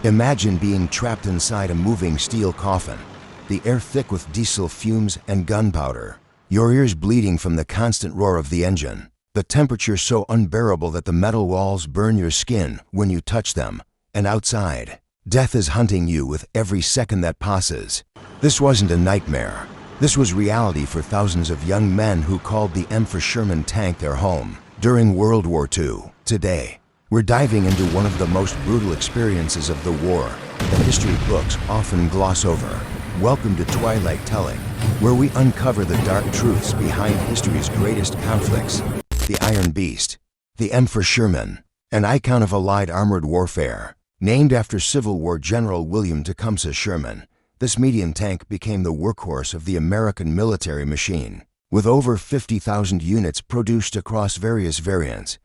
Imagine being trapped inside a moving steel coffin, the air thick with diesel fumes and gunpowder, your ears bleeding from the constant roar of the engine, the temperature so unbearable that the metal walls burn your skin when you touch them, and outside, death is hunting you with every second that passes. This wasn't a nightmare. This was reality for thousands of young men who called the M4 Sherman tank their home during World War II. Today, we're diving into one of the most brutal experiences of the war that history books often gloss over. Welcome to Twilight Telling, where we uncover the dark truths behind history's greatest conflicts. The Iron Beast, the M4 Sherman, an icon of Allied armored warfare. Named after Civil War General William Tecumseh Sherman, this medium tank became the workhorse of the American military machine. With over 50,000 units produced across various variants,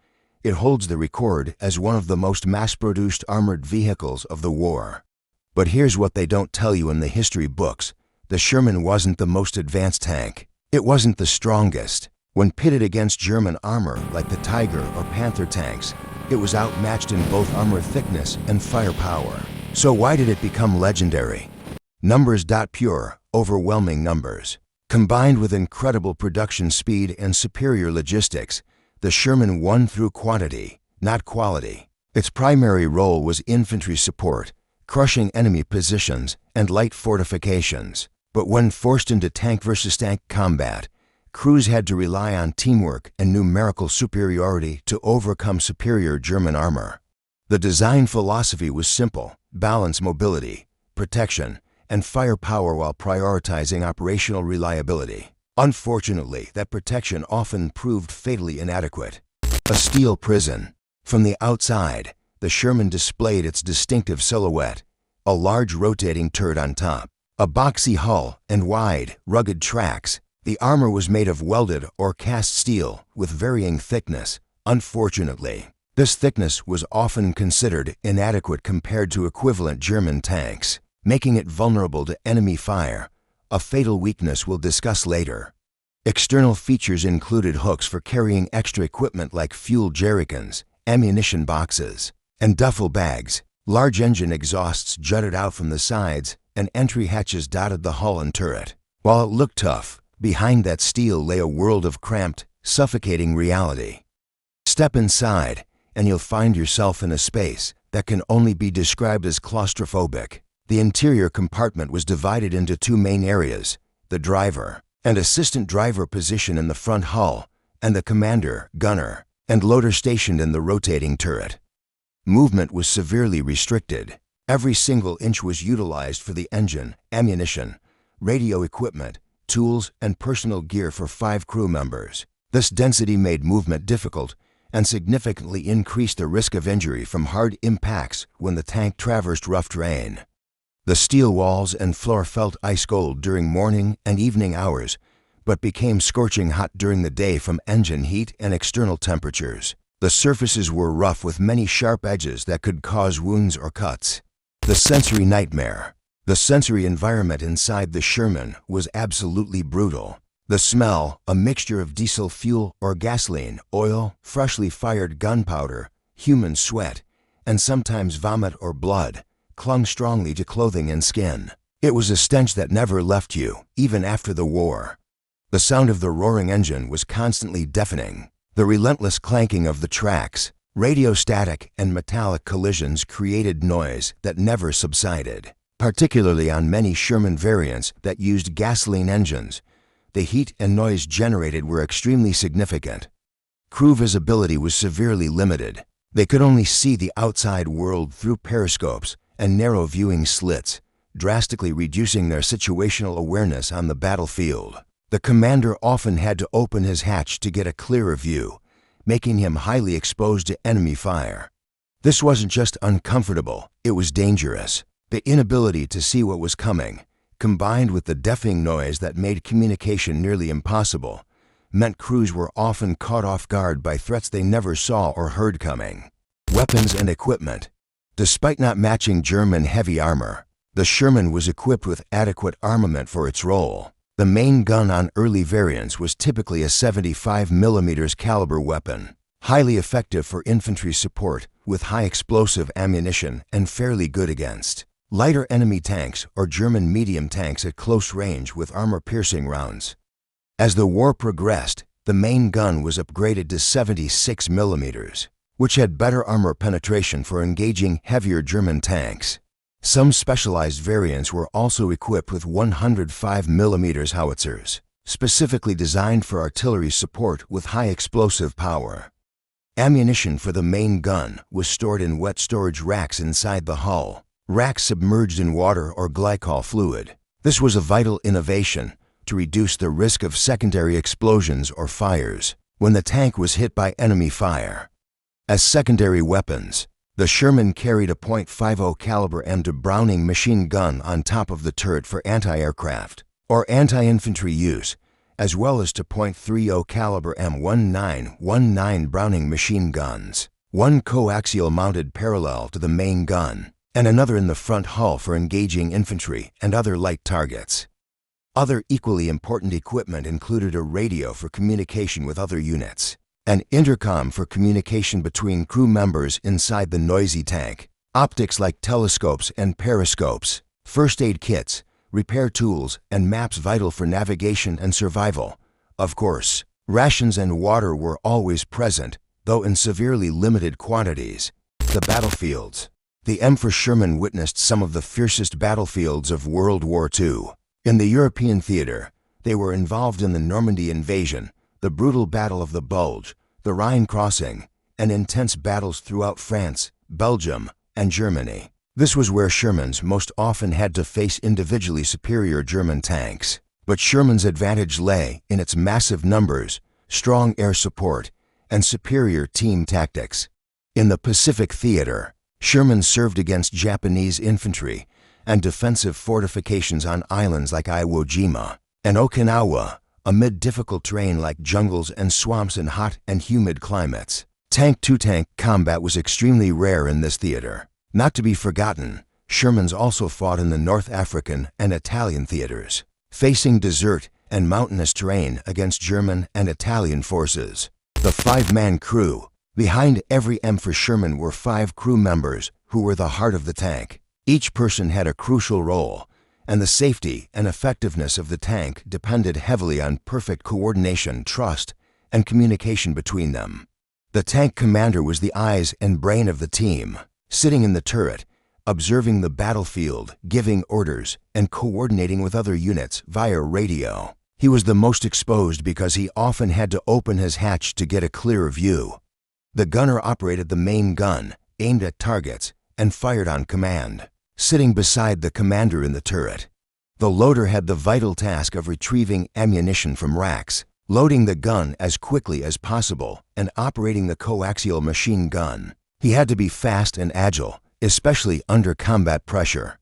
it holds the record as one of the most mass-produced armored vehicles of the war. But here's what they don't tell you in the history books. The Sherman wasn't the most advanced tank. It wasn't the strongest. When pitted against German armor like the Tiger or Panther tanks, it was outmatched in both armor thickness and firepower. So why did it become legendary? Numbers. Pure, overwhelming numbers. Combined with incredible production speed and superior logistics, the Sherman won through quantity, not quality. Its primary role was infantry support, crushing enemy positions and light fortifications. But when forced into tank versus tank combat, crews had to rely on teamwork and numerical superiority to overcome superior German armor. The design philosophy was simple: balance mobility, protection, and firepower while prioritizing operational reliability. Unfortunately, that protection often proved fatally inadequate. A steel prison. From the outside, the Sherman displayed its distinctive silhouette: a large rotating turret on top, a boxy hull, and wide, rugged tracks. The armor was made of welded or cast steel with varying thickness. Unfortunately, this thickness was often considered inadequate compared to equivalent German tanks, making it vulnerable to enemy fire, a fatal weakness we'll discuss later. External features included hooks for carrying extra equipment like fuel jerrycans, ammunition boxes, and duffel bags. Large engine exhausts jutted out from the sides, and entry hatches dotted the hull and turret. While it looked tough, behind that steel lay a world of cramped, suffocating reality. Step inside, and you'll find yourself in a space that can only be described as claustrophobic. The interior compartment was divided into two main areas: the driver and assistant driver position in the front hull, and the commander, gunner, and loader stationed in the rotating turret. Movement was severely restricted. Every single inch was utilized for the engine, ammunition, radio equipment, tools, and personal gear for 5 crew members. This density made movement difficult and significantly increased the risk of injury from hard impacts when the tank traversed rough terrain. The steel walls and floor felt ice cold during morning and evening hours, but became scorching hot during the day from engine heat and external temperatures. The surfaces were rough with many sharp edges that could cause wounds or cuts. The sensory nightmare. The sensory environment inside the Sherman was absolutely brutal. The smell, a mixture of diesel fuel or gasoline, oil, freshly fired gunpowder, human sweat, and sometimes vomit or blood, clung strongly to clothing and skin. It was a stench that never left you, even after the war. The sound of the roaring engine was constantly deafening. The relentless clanking of the tracks, radio static, and metallic collisions created noise that never subsided. Particularly on many Sherman variants that used gasoline engines, the heat and noise generated were extremely significant. Crew visibility was severely limited. They could only see the outside world through periscopes and narrow viewing slits, drastically reducing their situational awareness on the battlefield. The commander often had to open his hatch to get a clearer view, making him highly exposed to enemy fire. This wasn't just uncomfortable, it was dangerous. The inability to see what was coming, combined with the deafening noise that made communication nearly impossible, meant crews were often caught off guard by threats they never saw or heard coming. Weapons and equipment. Despite not matching German heavy armor, the Sherman was equipped with adequate armament for its role. The main gun on early variants was typically a 75mm caliber weapon, highly effective for infantry support with high explosive ammunition and fairly good against lighter enemy tanks or German medium tanks at close range with armor-piercing rounds. As the war progressed, the main gun was upgraded to 76 mm, which had better armor penetration for engaging heavier German tanks. Some specialized variants were also equipped with 105 mm howitzers, specifically designed for artillery support with high explosive power. Ammunition for the main gun was stored in wet storage racks inside the hull, racks submerged in water or glycol fluid. This was a vital innovation to reduce the risk of secondary explosions or fires when the tank was hit by enemy fire. As secondary weapons, the Sherman carried a .50 caliber M2 Browning machine gun on top of the turret for anti-aircraft or anti-infantry use, as well as to .30 caliber M1919 Browning machine guns, one coaxial mounted parallel to the main gun, and another in the front hull for engaging infantry and other light targets. Other equally important equipment included a radio for communication with other units, an intercom for communication between crew members inside the noisy tank, optics like telescopes and periscopes, first aid kits, repair tools, and maps vital for navigation and survival. Of course, rations and water were always present, though in severely limited quantities. The battlefields. The M4 Sherman witnessed some of the fiercest battlefields of World War II. In the European theater, they were involved in the Normandy invasion, the brutal Battle of the Bulge, the Rhine crossing, and intense battles throughout France, Belgium, and Germany. This was where Shermans most often had to face individually superior German tanks. But Sherman's advantage lay in its massive numbers, strong air support, and superior team tactics. In the Pacific theater, Sherman served against Japanese infantry and defensive fortifications on islands like Iwo Jima and Okinawa, amid difficult terrain like jungles and swamps in hot and humid climates. Tank-to-tank combat was extremely rare in this theater. Not to be forgotten, Shermans also fought in the North African and Italian theaters, facing desert and mountainous terrain against German and Italian forces. The five-man crew. Behind every M4 Sherman were 5 crew members who were the heart of the tank. Each person had a crucial role, and the safety and effectiveness of the tank depended heavily on perfect coordination, trust, and communication between them. The tank commander was the eyes and brain of the team, sitting in the turret, observing the battlefield, giving orders, and coordinating with other units via radio. He was the most exposed because he often had to open his hatch to get a clearer view. The gunner operated the main gun, aimed at targets, and fired on command, sitting beside the commander in the turret. The loader had the vital task of retrieving ammunition from racks, loading the gun as quickly as possible, and operating the coaxial machine gun. He had to be fast and agile, especially under combat pressure.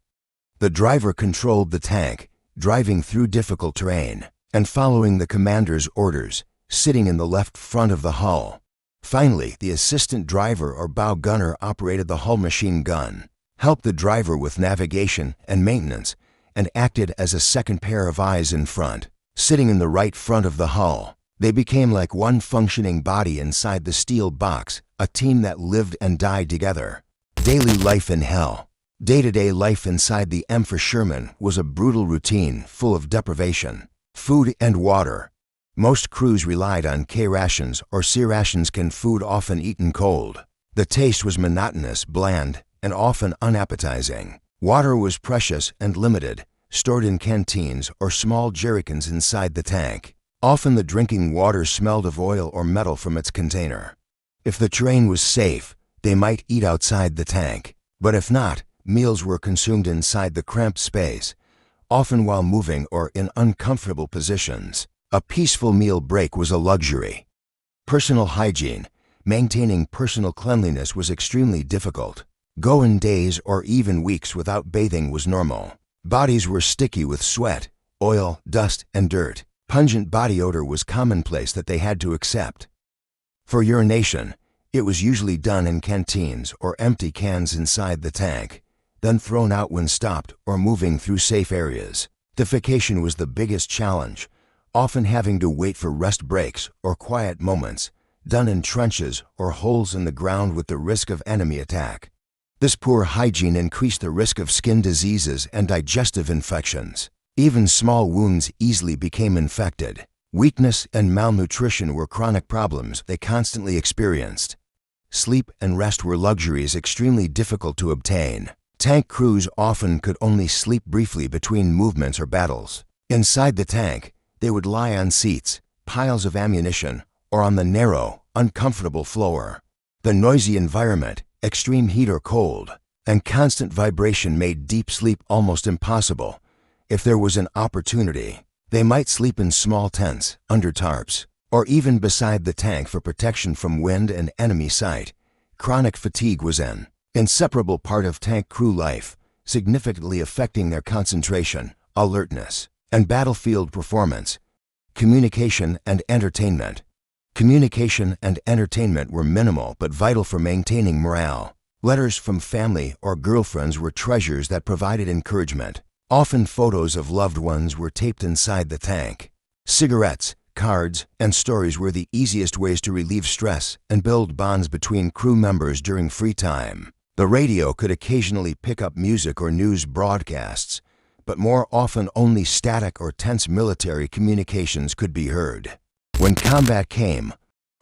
The driver controlled the tank, driving through difficult terrain, and following the commander's orders, sitting in the left front of the hull. Finally, the assistant driver or bow gunner operated the hull machine gun, helped the driver with navigation and maintenance, and acted as a second pair of eyes in front, sitting in the right front of the hull. They became like one functioning body inside the steel box, a team that lived and died together. Daily life in hell. Day-to-day life inside the M4 Sherman was a brutal routine full of deprivation, food and water. Most crews relied on K-rations or C-rations, canned food often eaten cold. The taste was monotonous, bland, and often unappetizing. Water was precious and limited, stored in canteens or small jerrycans inside the tank. Often the drinking water smelled of oil or metal from its container. If the terrain was safe, they might eat outside the tank, but if not, meals were consumed inside the cramped space, often while moving or in uncomfortable positions. A peaceful meal break was a luxury. Personal hygiene. Maintaining personal cleanliness was extremely difficult. Going days or even weeks without bathing was normal. Bodies were sticky with sweat, oil, dust, and dirt. Pungent body odor was commonplace that they had to accept. For urination, it was usually done in canteens or empty cans inside the tank, then thrown out when stopped or moving through safe areas. Defecation was the biggest challenge, often having to wait for rest breaks or quiet moments, done in trenches or holes in the ground with the risk of enemy attack. This poor hygiene increased the risk of skin diseases and digestive infections. Even small wounds easily became infected. Weakness and malnutrition were chronic problems they constantly experienced. Sleep and rest were luxuries extremely difficult to obtain. Tank crews often could only sleep briefly between movements or battles. Inside the tank, they would lie on seats, piles of ammunition, or on the narrow, uncomfortable floor. The noisy environment, extreme heat or cold, and constant vibration made deep sleep almost impossible. If there was an opportunity, they might sleep in small tents, under tarps, or even beside the tank for protection from wind and enemy sight. Chronic fatigue was an inseparable part of tank crew life, significantly affecting their concentration, alertness, and battlefield performance. Communication and entertainment. Communication and entertainment were minimal but vital for maintaining morale. Letters from family or girlfriends were treasures that provided encouragement. Often photos of loved ones were taped inside the tank. Cigarettes, cards, and stories were the easiest ways to relieve stress and build bonds between crew members during free time. The radio could occasionally pick up music or news broadcasts, but more often only static or tense military communications could be heard. When combat came,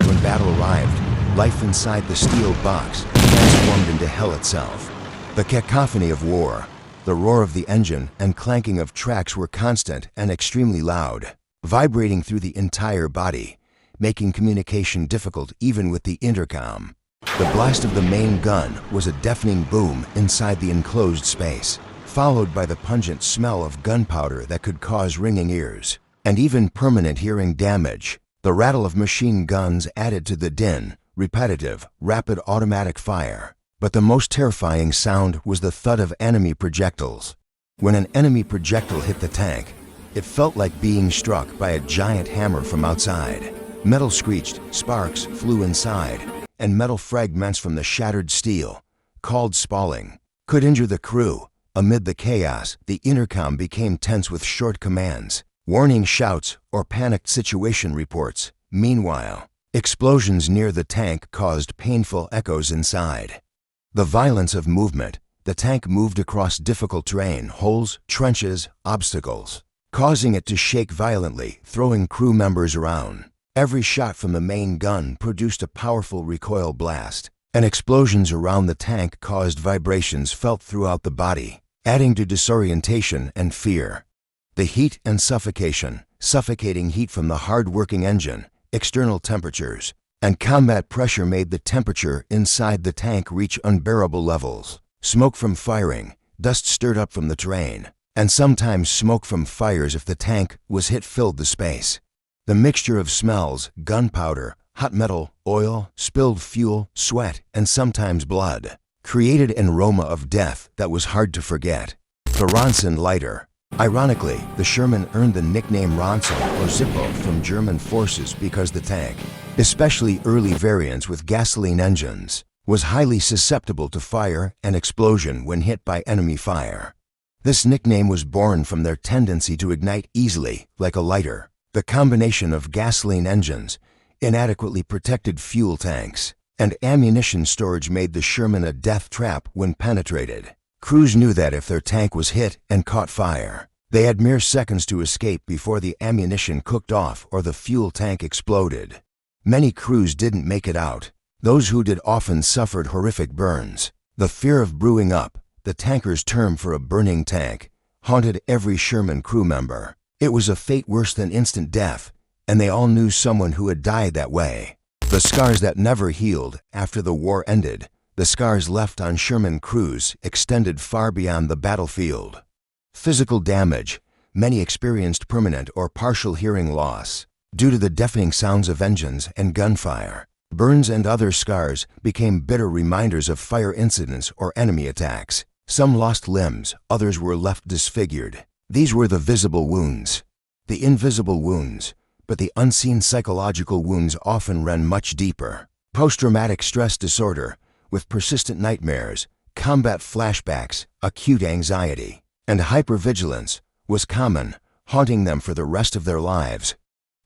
when battle arrived, life inside the steel box transformed into hell itself. The cacophony of war, the roar of the engine and clanking of tracks were constant and extremely loud, vibrating through the entire body, making communication difficult even with the intercom. The blast of the main gun was a deafening boom inside the enclosed space, followed by the pungent smell of gunpowder that could cause ringing ears, and even permanent hearing damage. The rattle of machine guns added to the din, repetitive, rapid automatic fire. But the most terrifying sound was the thud of enemy projectiles. When an enemy projectile hit the tank, it felt like being struck by a giant hammer from outside. Metal screeched, sparks flew inside, and metal fragments from the shattered steel, called spalling, could injure the crew. Amid the chaos, the intercom became tense with short commands, warning shouts, or panicked situation reports. Meanwhile, explosions near the tank caused painful echoes inside. The violence of movement, the tank moved across difficult terrain, holes, trenches, obstacles, causing it to shake violently, throwing crew members around. Every shot from the main gun produced a powerful recoil blast, and explosions around the tank caused vibrations felt throughout the body, adding to disorientation and fear. The heat and suffocating heat from the hard-working engine, external temperatures, and combat pressure made the temperature inside the tank reach unbearable levels. Smoke from firing, dust stirred up from the terrain, and sometimes smoke from fires if the tank was hit filled the space. The mixture of smells, gunpowder, hot metal, oil, spilled fuel, sweat, and sometimes blood, created an aroma of death that was hard to forget. The Ronson Lighter. Ironically, the Sherman earned the nickname Ronson or Zippo from German forces because the tank, especially early variants with gasoline engines, was highly susceptible to fire and explosion when hit by enemy fire. This nickname was born from their tendency to ignite easily, like a lighter. The combination of gasoline engines, inadequately protected fuel tanks, and ammunition storage made the Sherman a death trap when penetrated. Crews knew that if their tank was hit and caught fire, they had mere seconds to escape before the ammunition cooked off or the fuel tank exploded. Many crews didn't make it out. Those who did often suffered horrific burns. The fear of brewing up, the tanker's term for a burning tank, haunted every Sherman crew member. It was a fate worse than instant death, and they all knew someone who had died that way. The scars that never healed after the war ended, the scars left on Sherman crews extended far beyond the battlefield. Physical damage. Many experienced permanent or partial hearing loss due to the deafening sounds of engines and gunfire. Burns and other scars became bitter reminders of fire incidents or enemy attacks. Some lost limbs, others were left disfigured. These were the visible wounds. The invisible wounds, but the unseen psychological wounds often ran much deeper. Post-traumatic stress disorder, with persistent nightmares, combat flashbacks, acute anxiety, and hypervigilance, was common, haunting them for the rest of their lives.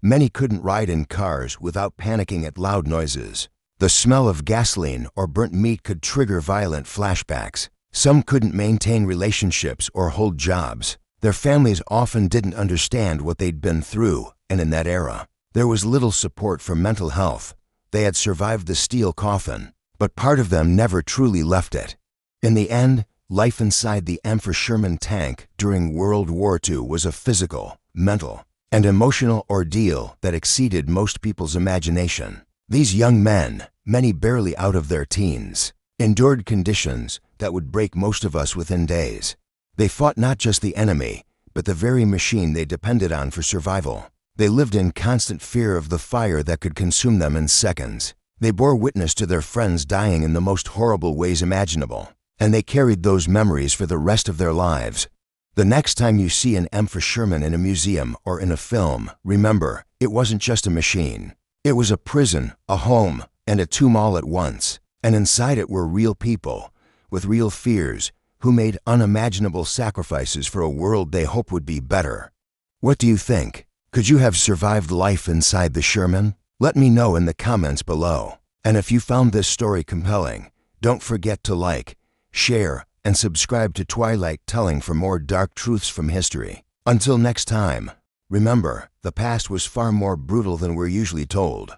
Many couldn't ride in cars without panicking at loud noises. The smell of gasoline or burnt meat could trigger violent flashbacks. Some couldn't maintain relationships or hold jobs. Their families often didn't understand what they'd been through, and in that era, there was little support for mental health. They had survived the steel coffin, but part of them never truly left it. In the end, life inside the M4 Sherman tank during World War II was a physical, mental, and emotional ordeal that exceeded most people's imagination. These young men, many barely out of their teens, endured conditions that would break most of us within days. They fought not just the enemy, but the very machine they depended on for survival. They lived in constant fear of the fire that could consume them in seconds. They bore witness to their friends dying in the most horrible ways imaginable, and they carried those memories for the rest of their lives. The next time you see an M4 Sherman in a museum or in a film, remember, it wasn't just a machine. It was a prison, a home, and a tomb all at once. And inside it were real people, with real fears, who made unimaginable sacrifices for a world they hope would be better. What do you think? Could you have survived life inside the Sherman? Let me know in the comments below. And if you found this story compelling, don't forget to like, share, and subscribe to Twilight Telling for more dark truths from history. Until next time, remember, the past was far more brutal than we're usually told.